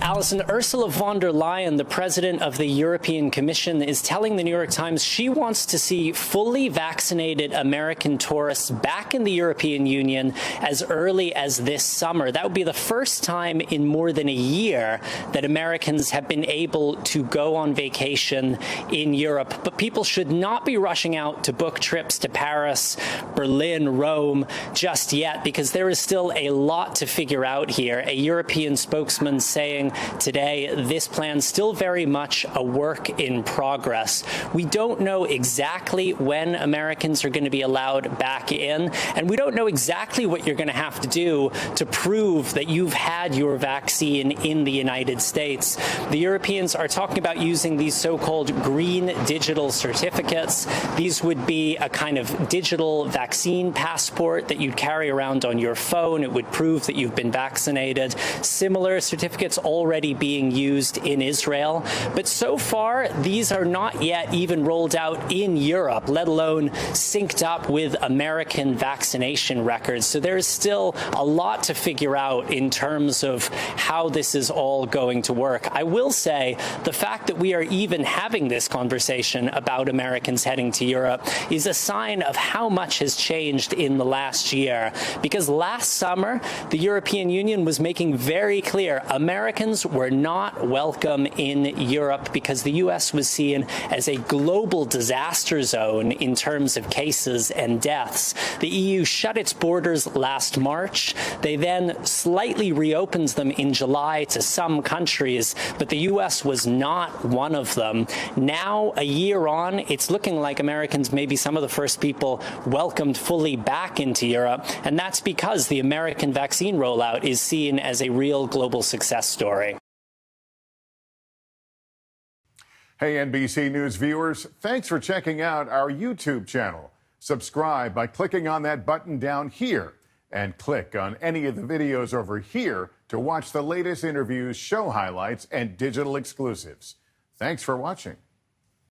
Alison, Ursula von der Leyen, the president of the European Commission, is telling the New York Times she wants to see fully vaccinated American tourists back in the European Union as early as this summer. That would be the first time in more than a year that Americans have been able to go on vacation in Europe. But people should not be rushing out to book trips to Paris, Berlin, Rome just yet, because there is still a lot to figure out here. A European spokesman saying today this plan's still very much a work in progress. We don't know exactly when Americans are going to be allowed back in, and we don't know exactly what you're going to have to do to prove that you've had your vaccine in the United States. The Europeans are talking about using these so-called green digital certificates. These would be a kind of digital vaccine passport that you'd carry around on your phone. It would prove that you've been vaccinated. Similar certificates already being used in Israel. But so far, these are not yet even rolled out in Europe, let alone synced up with American vaccination records. So there is still a lot to figure out in terms of how this is all going to work. I will say the fact that we are even having this conversation about Americans heading to Europe is a sign of how much has changed in the last year. Because last summer, the European Union was making very clear Americans were not welcome in Europe because the U.S. was seen as a global disaster zone in terms of cases and deaths. The EU shut its borders last March. They then slightly reopened them in July to some countries, but the U.S. was not one of them. Now, a year on, it's looking like Americans may be some of the first people welcomed fully back into Europe, and that's because the American vaccine rollout is seen as a real global success story. Hey, NBC News viewers, thanks for checking out our YouTube channel. Subscribe by clicking on that button down here and click on any of the videos over here to watch the latest interviews, show highlights, and digital exclusives. Thanks for watching.